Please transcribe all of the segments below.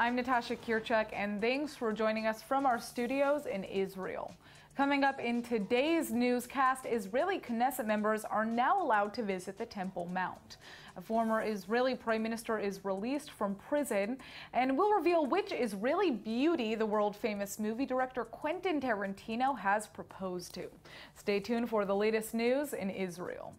I'm Natasha Kirchuk, and thanks for joining us from our studios in Israel. Coming up in today's newscast, Israeli Knesset members are now allowed to visit the Temple Mount. A former Israeli prime minister is released from prison, and we'll reveal which Israeli beauty the world-famous movie director Quentin Tarantino has proposed to. Stay tuned for the latest news in Israel.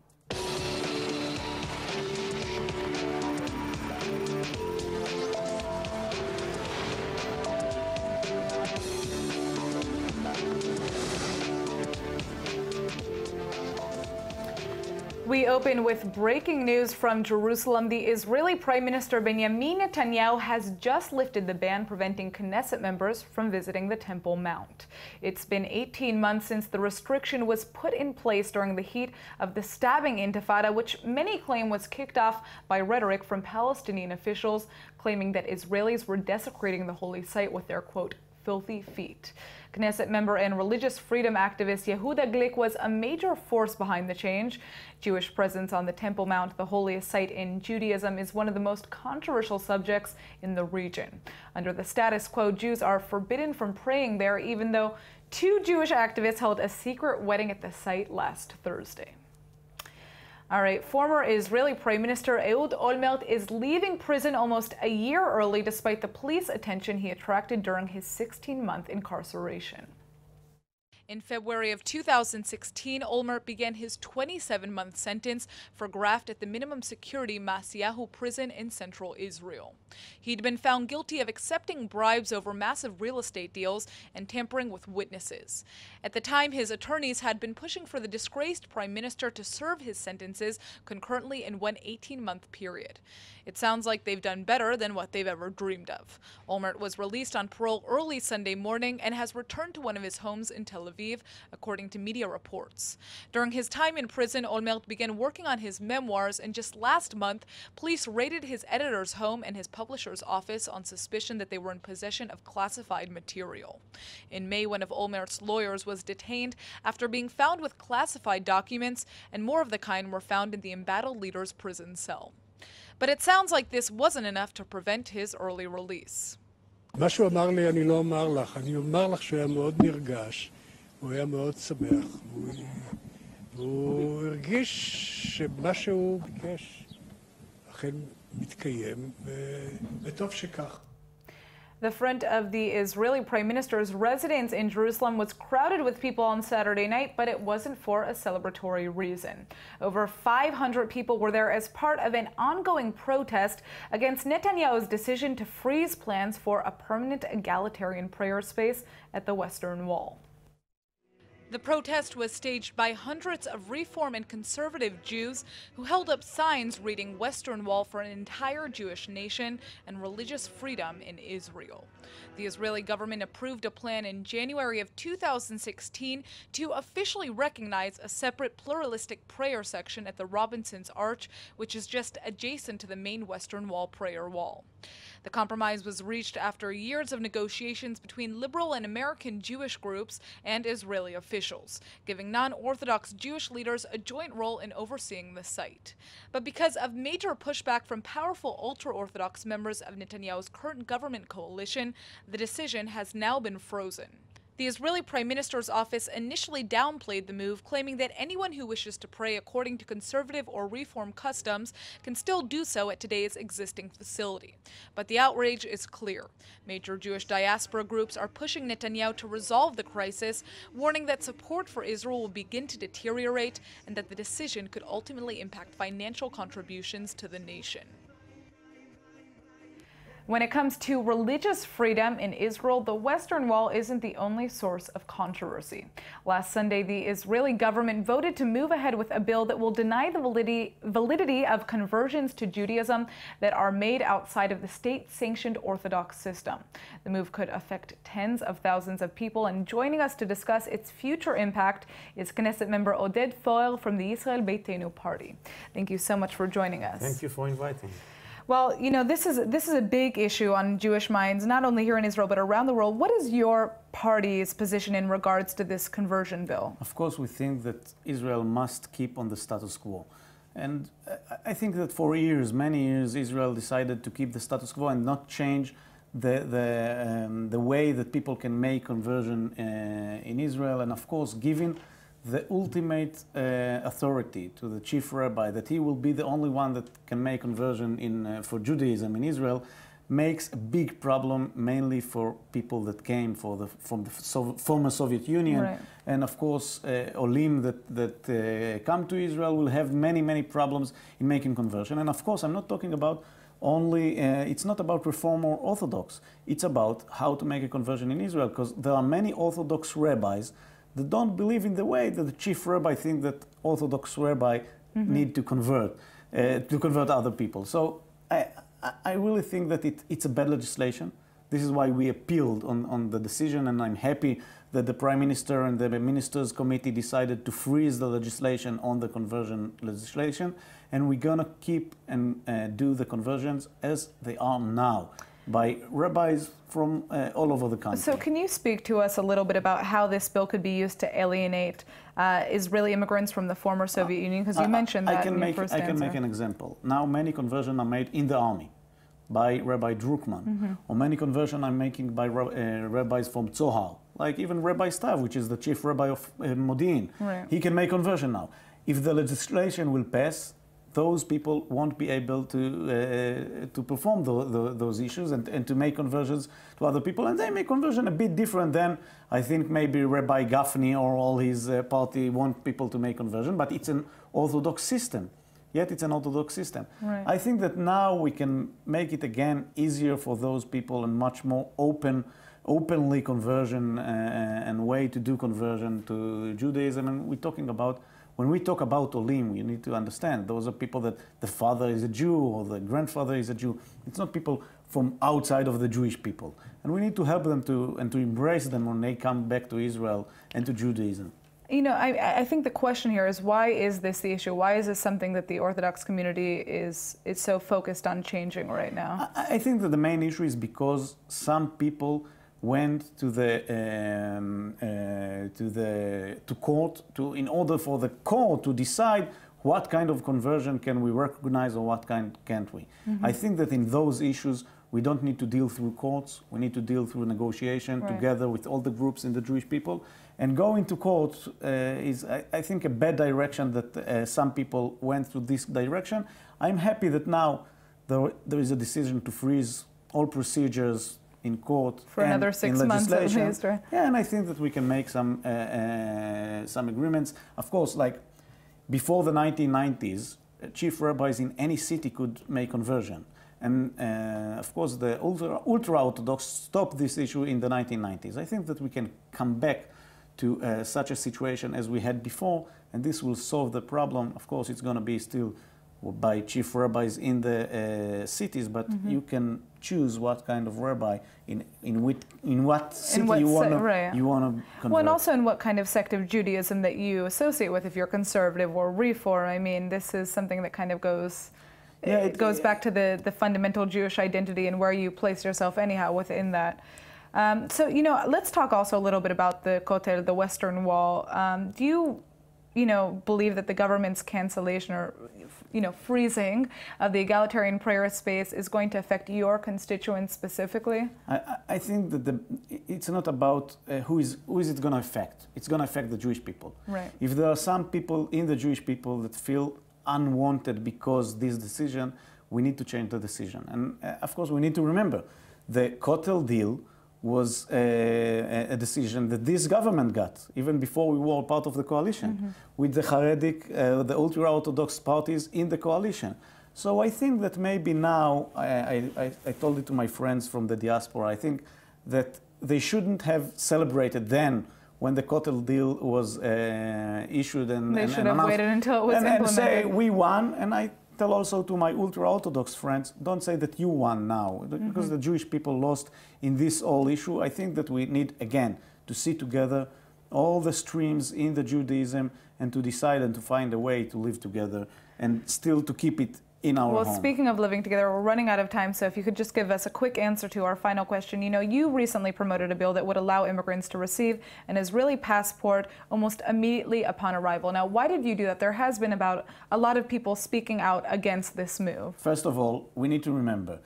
We open with breaking news from Jerusalem. The Israeli Prime Minister Benjamin Netanyahu has just lifted the ban preventing Knesset members from visiting the Temple Mount. It's been 18 months since the restriction was put in place during the heat of the stabbing intifada, which many claim was kicked off by rhetoric from Palestinian officials claiming that Israelis were desecrating the holy site with their, quote, filthy feet. Knesset member and religious freedom activist Yehuda Glick was a major force behind the change. Jewish presence on the Temple Mount, the holiest site in Judaism, is one of the most controversial subjects in the region. Under the status quo, Jews are forbidden from praying there, even though two Jewish activists held a secret wedding at the site last Thursday. All right, former Israeli Prime Minister Ehud Olmert is leaving prison almost a year early despite the police attention he attracted during his 16-month incarceration. In February of 2016, Olmert began his 27-month sentence for graft at the minimum security Masyahu prison in central Israel. He'd been found guilty of accepting bribes over massive real estate deals and tampering with witnesses. At the time, his attorneys had been pushing for the disgraced prime minister to serve his sentences concurrently in one 18-month period. It sounds like they've done better than what they've ever dreamed of. Olmert was released on parole early Sunday morning and has returned to one of his homes in Tel Aviv, according to media reports. During his time in prison, Olmert began working on his memoirs, and just last month, police raided his editor's home and his publisher's office on suspicion that they were in possession of classified material. In May, one of Olmert's lawyers was detained after being found with classified documents, and more of the kind were found in the embattled leader's prison cell. But it sounds like this wasn't enough to prevent his early release. מה שהוא אמר לי אני לא אומר לך, אני אומר לך שהוא היה מאוד נרגש, הוא היה מאוד שמח, והוא הרגיש שמה שהוא ביקש אכן מתקיים, וטוב שכך. The front of the Israeli Prime Minister's residence in Jerusalem was crowded with people on Saturday night, but it wasn't for a celebratory reason. Over 500 people were there as part of an ongoing protest against Netanyahu's decision to freeze plans for a permanent egalitarian prayer space at the Western Wall. The protest was staged by hundreds of reform and conservative Jews who held up signs reading Western Wall for an entire Jewish nation and religious freedom in Israel. The Israeli government approved a plan in January of 2016 to officially recognize a separate pluralistic prayer section at the Robinson's Arch, which is just adjacent to the main Western Wall prayer wall. The compromise was reached after years of negotiations between liberal and American Jewish groups and Israeli officials, giving non-Orthodox Jewish leaders a joint role in overseeing the site. But because of major pushback from powerful ultra-Orthodox members of Netanyahu's current government coalition, the decision has now been frozen. The Israeli Prime Minister's office initially downplayed the move, claiming that anyone who wishes to pray according to conservative or reform customs can still do so at today's existing facility. But the outrage is clear. Major Jewish diaspora groups are pushing Netanyahu to resolve the crisis, warning that support for Israel will begin to deteriorate and that the decision could ultimately impact financial contributions to the nation. When it comes to religious freedom in Israel, the Western Wall isn't the only source of controversy. Last Sunday, the Israeli government voted to move ahead with a bill that will deny the validity of conversions to Judaism that are made outside of the state-sanctioned Orthodox system. The move could affect tens of thousands of people, and joining us to discuss its future impact is Knesset member Oded Foel from the Israel Beitenu party. Thank you so much for joining us. Thank you for inviting me. Well, you know, this is a big issue on Jewish minds, not only here in Israel, but around the world. What is your party's position in regards to this conversion bill? Of course, we think that Israel must keep on the status quo. And I think that for years, many years, Israel decided to keep the status quo and not change the way that people can make conversion in Israel, and of course giving the ultimate authority to the chief rabbi that he will be the only one that can make conversion for Judaism in Israel, makes a big problem mainly for people that came from the former Soviet Union. Right. And of course, Olim that come to Israel will have many problems in making conversion. And of course, I'm not talking about only, it's not about Reform or Orthodox. It's about how to make a conversion in Israel, because there are many Orthodox rabbis that don't believe in the way that the chief rabbi thinks that Orthodox rabbi need to convert other people. So I really think that it's a bad legislation. This is why we appealed on the decision, and I'm happy that the Prime Minister and the Ministers' Committee decided to freeze the legislation on the conversion legislation, and we're going to keep and do the conversions as they are now by rabbis from all over the country. So can you speak to us a little bit about how this bill could be used to alienate Israeli immigrants from the former Soviet Union? Because you mentioned that in your first answer. I can make an example. Now many conversions are made in the army by Rabbi Druckmann, or many conversions are making by rabbis from Zohar, like even Rabbi Stav, which is the chief rabbi of Modi'in. Right. He can make conversion now. If the legislation will pass, those people won't be able to perform those issues and to make conversions to other people. And they make conversion a bit different than, I think, maybe Rabbi Gafni or all his party want people to make conversion, but it's an Orthodox system. Yet it's an Orthodox system. Right. I think that now we can make it again easier for those people and much more openly conversion and way to do conversion to Judaism. And we're talking about, when we talk about Olim, you need to understand, those are people that the father is a Jew or the grandfather is a Jew. It's not people from outside of the Jewish people. And we need to help them to embrace them when they come back to Israel and to Judaism. You know, I think the question here is, why is this the issue? Why is this something that the Orthodox community is so focused on changing right now? I think that the main issue is because some people went to court in order for the court to decide what kind of conversion can we recognize or what kind can't we. I think that in those issues we don't need to deal through courts. We need to deal through negotiation together with all the groups in the Jewish people. And going to court is, I think, a bad direction that some people went through this direction. I'm happy that now there is a decision to freeze all procedures in court for another 6 months at least, right? Yeah, and I think that we can make some agreements. Of course, like before the 1990s, chief rabbis in any city could make conversion. And of course, the ultra-Orthodox stopped this issue in the 1990s. I think that we can come back to such a situation as we had before, and this will solve the problem. Of course, it's going to be still by chief rabbis in the cities, but you can choose what kind of rabbi in what city you want to convert. Well, and also in what kind of sect of Judaism that you associate with, if you're conservative or reform. I mean, this is something that kind of goes... Yeah, it goes back to the fundamental Jewish identity and where you place yourself anyhow within that. So, you know, let's talk also a little bit about the Kotel, the Western Wall. Do you believe that the government's cancellation or, freezing of the egalitarian prayer space is going to affect your constituents specifically? I think that it's not about who is it going to affect. It's going to affect the Jewish people. Right. If there are some people in the Jewish people that feel unwanted because this decision, we need to change the decision. And of course, we need to remember the Kotel deal was a decision that this government got, even before we were part of the coalition, with the Haredik, the ultra-Orthodox parties in the coalition. So I think that maybe now, I told it to my friends from the diaspora, I think that they shouldn't have celebrated then when the Kotel deal was issued and they should have waited until it was implemented. And say, we won, and I tell also to my ultra-Orthodox friends, don't say that you won now, because the Jewish people lost in this whole issue. I think that we need, again, to sit together, all the streams in the Judaism, and to decide and to find a way to live together, and still to keep it in our home. Well, speaking of living together, we're running out of time, so if you could just give us a quick answer to our final question. You know, you recently promoted a bill that would allow immigrants to receive an Israeli passport almost immediately upon arrival. Now, why did you do that? There has been about a lot of people speaking out against this move. First of all, we need to remember,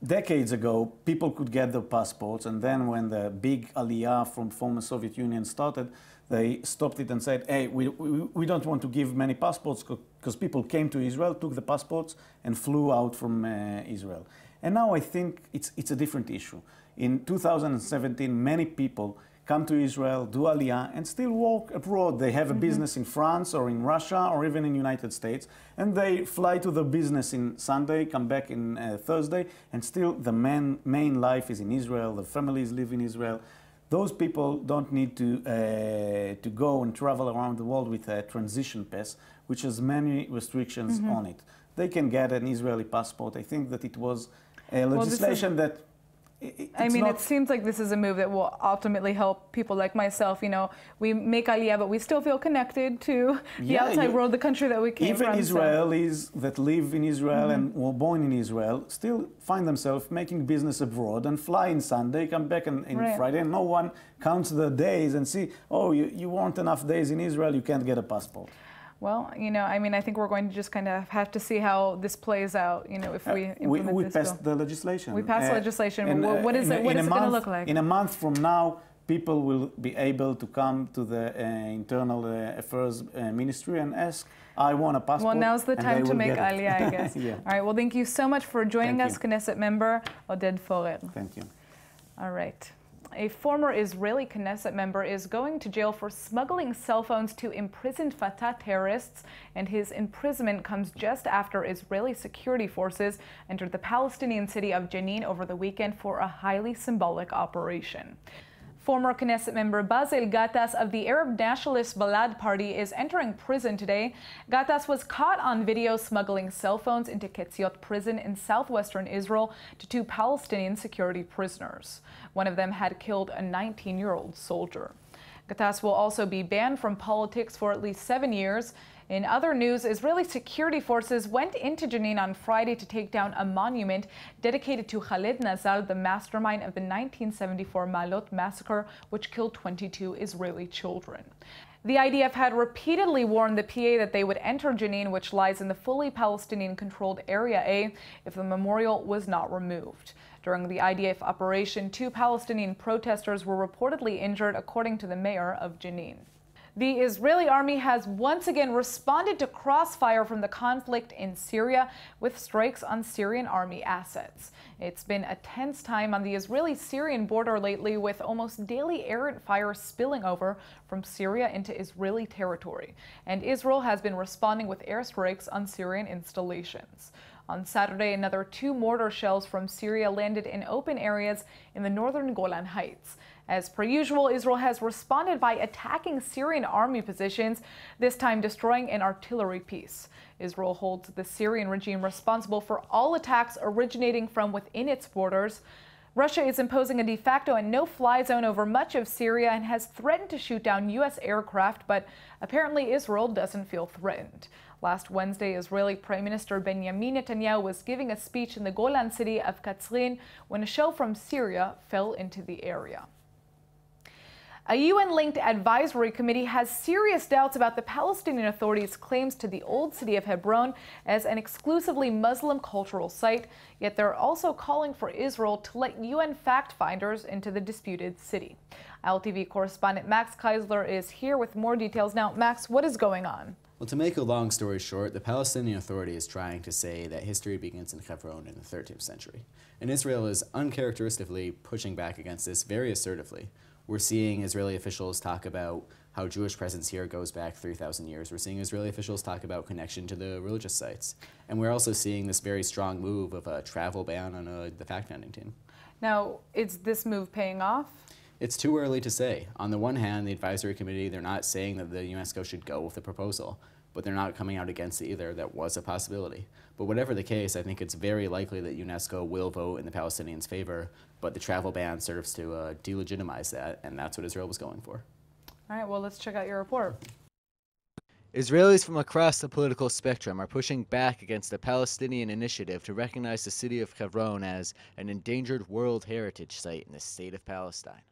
decades ago, people could get their passports, and then when the big aliyah from former Soviet Union started, they stopped it and said, hey, we don't want to give many passports because people came to Israel, took the passports, and flew out from Israel. And now I think it's a different issue. In 2017, many people come to Israel, do aliyah, and still work abroad. They have a business in France or in Russia or even in the United States, and they fly to their business in Sunday, come back in Thursday, and still the main life is in Israel, the families live in Israel. Those people don't need to go and travel around the world with a transition pass, which has many restrictions on it. They can get an Israeli passport. I think that it was a legislation that it seems like this is a move that will ultimately help people like myself. You know, we make aliyah, but we still feel connected to the outside world, the country that we came from. Even Israelis that live in Israel and were born in Israel still find themselves making business abroad and fly in Sunday, come back in Friday, and no one counts the days and see, oh, you weren't enough days in Israel, you can't get a passport. Well, you know, I mean, I think we're going to just kind of have to see how this plays out, you know, if we implement we this passed the legislation. We passed legislation. What is it going to look like? In a month from now, people will be able to come to the Internal Affairs Ministry and ask, I want a passport. Well, now's the time to make aliyah, I guess. Yeah. All right, well, thank you so much for joining us, Knesset member Oded Forer. Thank you. All right. A former Israeli Knesset member is going to jail for smuggling cell phones to imprisoned Fatah terrorists, and his imprisonment comes just after Israeli security forces entered the Palestinian city of Jenin over the weekend for a highly symbolic operation. Former Knesset member Basil Gattas of the Arab Nationalist Balad Party is entering prison today. Gattas was caught on video smuggling cell phones into Ketziot prison in southwestern Israel to two Palestinian security prisoners. One of them had killed a 19-year-old soldier. Gattas will also be banned from politics for at least 7 years. In other news, Israeli security forces went into Jenin on Friday to take down a monument dedicated to Khaled Nazar, the mastermind of the 1974 Maalot massacre, which killed 22 Israeli children. The IDF had repeatedly warned the PA that they would enter Jenin, which lies in the fully Palestinian-controlled Area A, if the memorial was not removed. During the IDF operation, 2 Palestinian protesters were reportedly injured, according to the mayor of Jenin. The Israeli army has once again responded to crossfire from the conflict in Syria with strikes on Syrian army assets. It's been a tense time on the Israeli-Syrian border lately, with almost daily errant fire spilling over from Syria into Israeli territory. And Israel has been responding with airstrikes on Syrian installations. On Saturday, another 2 mortar shells from Syria landed in open areas in the northern Golan Heights. As per usual, Israel has responded by attacking Syrian army positions, this time destroying an artillery piece. Israel holds the Syrian regime responsible for all attacks originating from within its borders. Russia is imposing a de facto and no-fly zone over much of Syria and has threatened to shoot down U.S. aircraft, but apparently Israel doesn't feel threatened. Last Wednesday, Israeli Prime Minister Benjamin Netanyahu was giving a speech in the Golan city of Katzrin when a shell from Syria fell into the area. A UN-linked advisory committee has serious doubts about the Palestinian Authority's claims to the old city of Hebron as an exclusively Muslim cultural site, yet they're also calling for Israel to let UN fact-finders into the disputed city. ILTV correspondent Max Keisler is here with more details. Now, Max, what is going on? Well, to make a long story short, the Palestinian Authority is trying to say that history begins in Hebron in the 13th century. And Israel is uncharacteristically pushing back against this very assertively. We're seeing Israeli officials talk about how Jewish presence here goes back 3,000 years. We're seeing Israeli officials talk about connection to the religious sites. And we're also seeing this very strong move of a travel ban on the fact-finding team. Now, is this move paying off? It's too early to say. On the one hand, the advisory committee, they're not saying that the UNESCO should go with the proposal, but they're not coming out against it either. That was a possibility. But whatever the case, I think it's very likely that UNESCO will vote in the Palestinians' favor, but the travel ban serves to delegitimize that, and that's what Israel was going for. All right, well, let's check out your report. Israelis from across the political spectrum are pushing back against the Palestinian initiative to recognize the city of Hebron as an endangered World Heritage Site in the state of Palestine.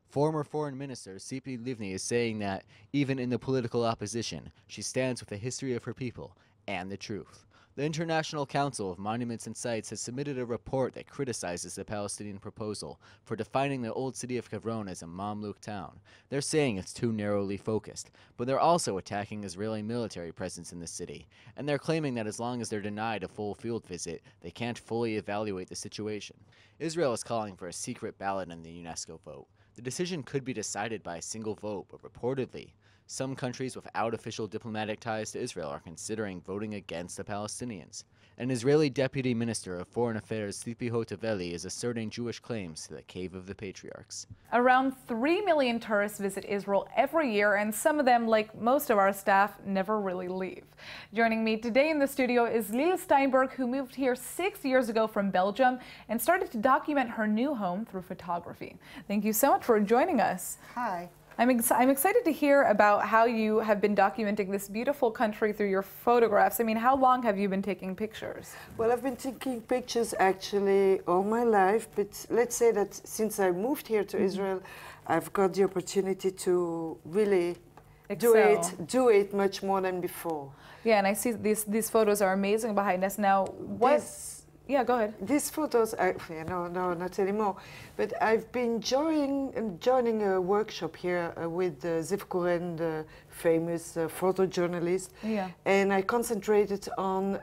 Former Foreign Minister Tzipi Livni is saying that, even in the political opposition, she stands with the history of her people and the truth. The International Council of Monuments and Sites has submitted a report that criticizes the Palestinian proposal for defining the old city of Hebron as a Mamluk town. They're saying it's too narrowly focused, but they're also attacking Israeli military presence in the city, and they're claiming that as long as they're denied a full field visit, they can't fully evaluate the situation. Israel is calling for a secret ballot in the UNESCO vote. The decision could be decided by a single vote, but reportedly, some countries without official diplomatic ties to Israel are considering voting against the Palestinians. An Israeli deputy minister of foreign affairs, Tzipi Hotovely, is asserting Jewish claims to the Cave of the Patriarchs. Around 3 million tourists visit Israel every year, and some of them, like most of our staff, never really leave. Joining me today in the studio is Nina Steinberg, who moved here 6 years ago from Belgium and started to document her new home through photography. Thank you so much for joining us. Hi. I'm excited to hear about how you have been documenting this beautiful country through your photographs. I mean, how long have you been taking pictures? Well, I've been taking pictures actually all my life, but let's say that since I moved here to Israel, I've got the opportunity to really do it much more than before. Yeah, and I see these photos are amazing behind us. Now, yeah, go ahead. These photos, no, not anymore. But I've been joining a workshop here with Ziv Koren, the famous photojournalist. Yeah. And I concentrated on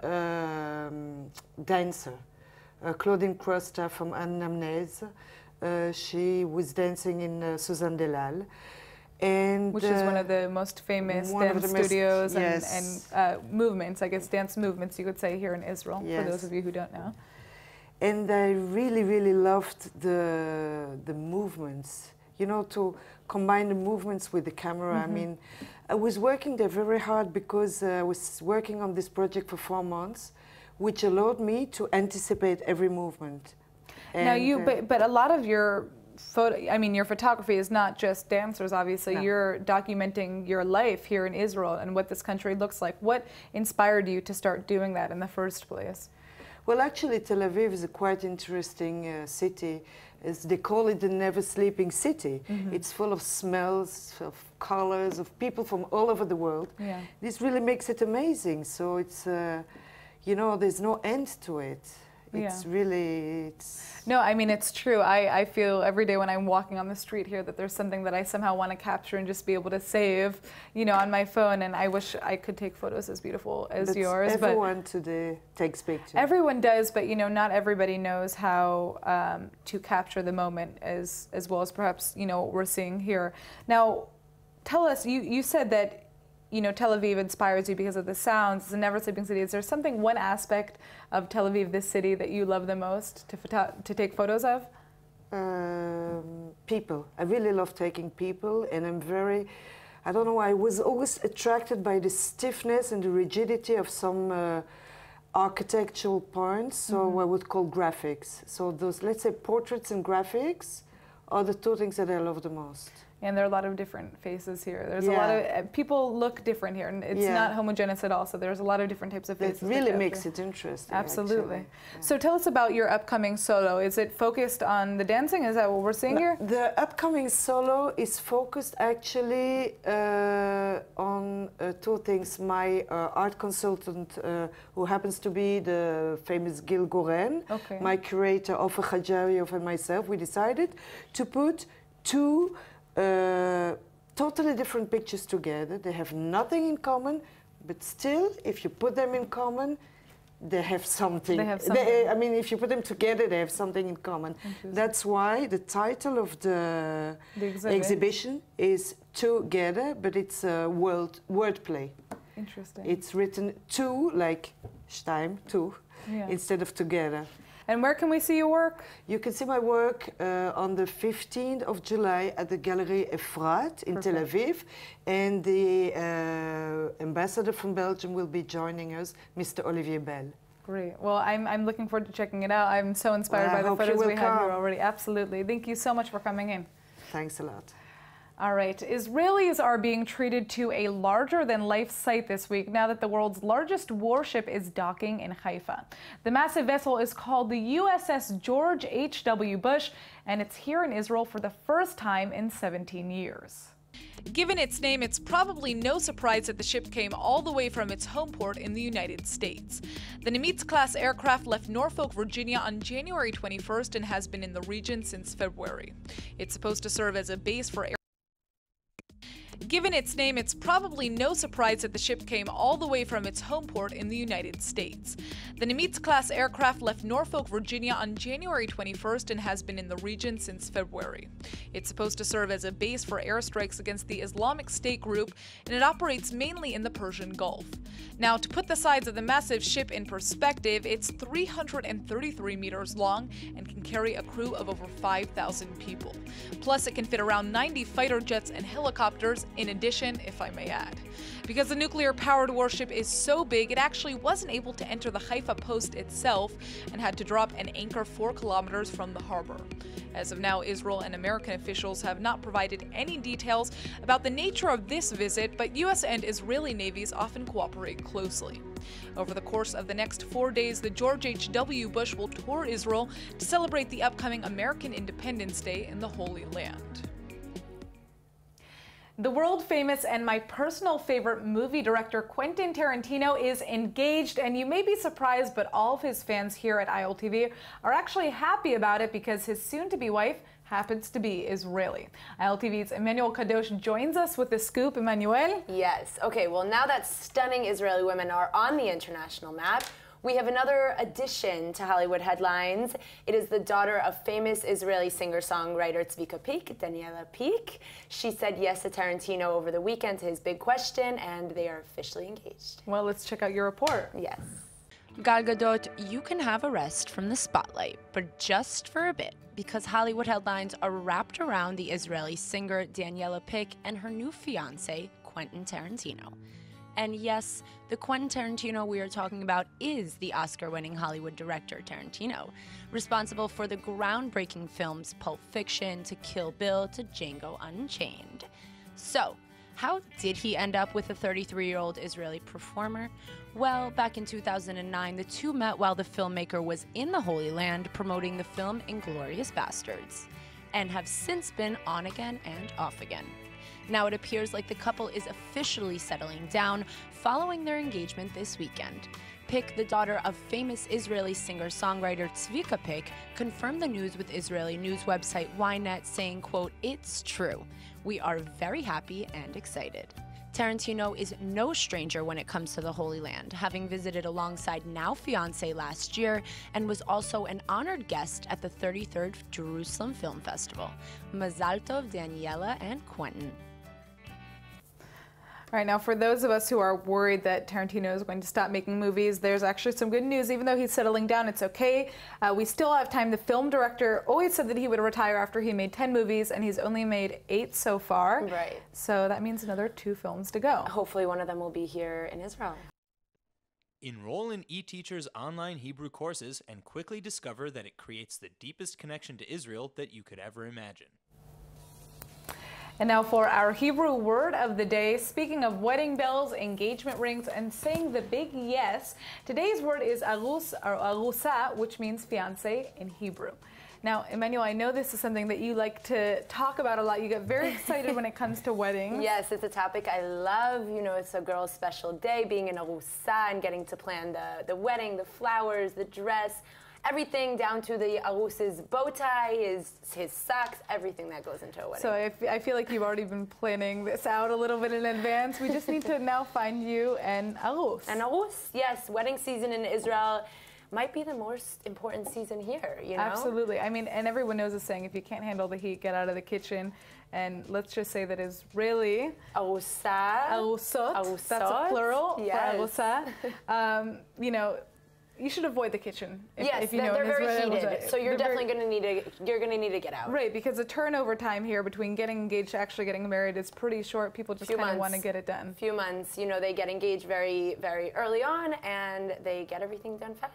dancer, Claudine Crosta from Anamnese. She was dancing in Suzanne Delal. And, which is one of the most famous dance studios and movements, I guess dance movements you could say, here in Israel, for those of you who don't know. And I really, really loved the movements, you know, to combine the movements with the camera. I mean, I was working there very hard because I was working on this project for 4 months, which allowed me to anticipate every movement. And now but a lot of your your photography is not just dancers, obviously. No. You're documenting your life here in Israel and what this country looks like. What inspired you to start doing that in the first place? Well, actually, Tel Aviv is a quite interesting city. As they call it, the never sleeping city. It's full of smells, of colors, of people from all over the world. Yeah. This really makes it amazing. So it's, you know, there's no end to it. It's really, No, I mean, it's true. I feel every day when I'm walking on the street here that there's something that I somehow want to capture and just be able to save, you know, on my phone. And I wish I could take photos as beautiful as yours. Everyone today takes pictures. Everyone does, but, you know, not everybody knows how to capture the moment as well as perhaps, you know, what we're seeing here. Now, tell us, you said that, you know, Tel Aviv inspires you because of the sounds. It's a never sleeping city. Is there something, one aspect of Tel Aviv, this city, that you love the most to take photos of? People. I really love taking people, and I'm very, I don't know, I was always attracted by the stiffness and the rigidity of some architectural points, so I would call graphics. So those, let's say, portraits and graphics are the two things that I love the most. And there are a lot of different faces here. There's a lot of, people look different here, and it's not homogeneous at all, so there's a lot of different types of faces. It really makes it interesting. Absolutely. Yeah. So tell us about your upcoming solo. Is it focused on the dancing? Is that what we're seeing here? The upcoming solo is focused actually on two things. My art consultant, who happens to be the famous Gil Goren, my curator, Ofer Hadjarioff, and myself, we decided to put two totally different pictures together. They have nothing in common, but still, if you put them in common, they have something. I mean, if you put them together, they have something in common. That's why the title of the exhibition is Together, but it's a wordplay. Interesting. It's written two, like Stein, two, instead of together. And where can we see your work? You can see my work on the 15th of July at the Galerie Efrat in Tel Aviv. And the ambassador from Belgium will be joining us, Mr. Olivier Bell. Great. Well, I'm looking forward to checking it out. I'm so inspired by the photos we have here already. Absolutely. Thank you so much for coming in. Thanks a lot. All right, Israelis are being treated to a larger-than-life sight this week now that the world's largest warship is docking in Haifa. The massive vessel is called the USS George HW Bush, and it's here in Israel for the first time in 17 years. Given its name, it's probably no surprise that the ship came all the way from its home port in the United States. The Nimitz-class aircraft left Norfolk, Virginia on January 21st and has been in the region since February. It's supposed to serve as a base for Given its name, it's probably no surprise that the ship came all the way from its home port in the United States. The Nimitz-class aircraft left Norfolk, Virginia on January 21st and has been in the region since February. It's supposed to serve as a base for airstrikes against the Islamic State group, and it operates mainly in the Persian Gulf. Now, to put the size of the massive ship in perspective, it's 333 meters long and can carry a crew of over 5,000 people. Plus, it can fit around 90 fighter jets and helicopters, in addition, if I may add. Because the nuclear-powered warship is so big, it actually wasn't able to enter the Haifa post itself and had to drop and anchor 4 kilometers from the harbor. As of now, Israel and American officials have not provided any details about the nature of this visit, but U.S. and Israeli navies often cooperate closely. Over the course of the next 4 days, the George HW Bush will tour Israel to celebrate the upcoming American Independence Day in the Holy Land. The world-famous and my personal favorite movie director Quentin Tarantino is engaged, and you may be surprised, but all of his fans here at ILTV are actually happy about it because his soon-to-be wife happens to be Israeli. ILTV's Emmanuel Kadosh joins us with the scoop. Emmanuel? Yes. Okay, well, now that stunning Israeli women are on the international map, we have another addition to Hollywood headlines. It is the daughter of famous Israeli singer-songwriter Tzvika Peek, Daniela Peek. She said yes to Tarantino over the weekend to his big question, and they are officially engaged. Well, let's check out your report. Yes. Gal Gadot, you can have a rest from the spotlight, but just for a bit, because Hollywood headlines are wrapped around the Israeli singer Daniela Peek and her new fiancé, Quentin Tarantino. And yes, the Quentin Tarantino we are talking about is the Oscar-winning Hollywood director Tarantino, responsible for the groundbreaking films Pulp Fiction to Kill Bill to Django Unchained. So, how did he end up with a 33-year-old Israeli performer? Well, back in 2009, the two met while the filmmaker was in the Holy Land promoting the film Inglourious Basterds, and have since been on again and off again. Now it appears like the couple is officially settling down following their engagement this weekend. Peek, the daughter of famous Israeli singer-songwriter Tzvika Peek, confirmed the news with Israeli news website Ynet, saying, quote, "It's true. We are very happy and excited." Tarantino is no stranger when it comes to the Holy Land, having visited alongside now fiancé last year and was also an honored guest at the 33rd Jerusalem Film Festival. Mazal tov, Daniela and Quentin. All right, now for those of us who are worried that Tarantino is going to stop making movies, there's actually some good news. Even though he's settling down, it's okay. We still have time. The film director always said that he would retire after he made 10 movies, and he's only made 8 so far. Right. So that means another 2 films to go. Hopefully one of them will be here in Israel. Enroll in eTeacher's online Hebrew courses and quickly discover that it creates the deepest connection to Israel that you could ever imagine. And now for our Hebrew word of the day. Speaking of wedding bells, engagement rings, and saying the big yes, today's word is arus or arusa, which means fiancé in Hebrew. Now, Emmanuel, I know this is something that you like to talk about a lot. You get very excited when it comes to weddings. Yes, it's a topic I love. You know, it's a girl's special day, being in arusa and getting to plan the wedding, the flowers, the dress, everything down to the arus's bow tie, his socks, everything that goes into a wedding. So I feel like you've already been planning this out a little bit in advance. We just need to now find you an arus. An arus, yes. Wedding season in Israel might be the most important season here, you know? Absolutely. I mean, and everyone knows the saying, if you can't handle the heat, get out of the kitchen. And let's just say that Israeli arusa, arusot, that's a plural yes. for arusa. You know, you should avoid the kitchen. If you know, they're very heated, so you're definitely going to need to get out. Right, because the turnover time here between getting engaged to actually getting married is pretty short. People just kind of want to get it done. Few months, you know, they get engaged very, very early on, and they get everything done fast.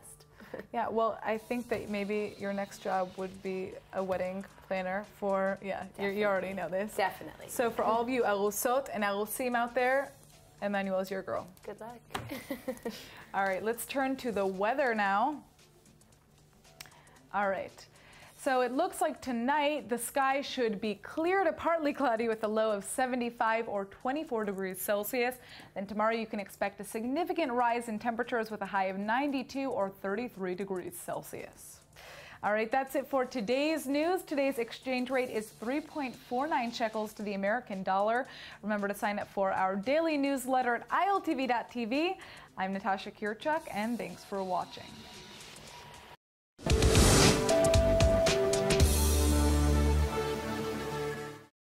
Yeah, well, I think that maybe your next job would be a wedding planner for, you already know this. Definitely. So for all of you arusot and arusim out there, Emmanuel is your girl. Good luck. All right, let's turn to the weather now. All right. So it looks like tonight the sky should be clear to partly cloudy with a low of 75 or 24 degrees Celsius. Then tomorrow you can expect a significant rise in temperatures with a high of 92 or 33 degrees Celsius. All right, that's it for today's news. Today's exchange rate is 3.49 shekels to the American dollar. Remember to sign up for our daily newsletter at iltv.tv. I'm Natasha Kirchuk, and thanks for watching.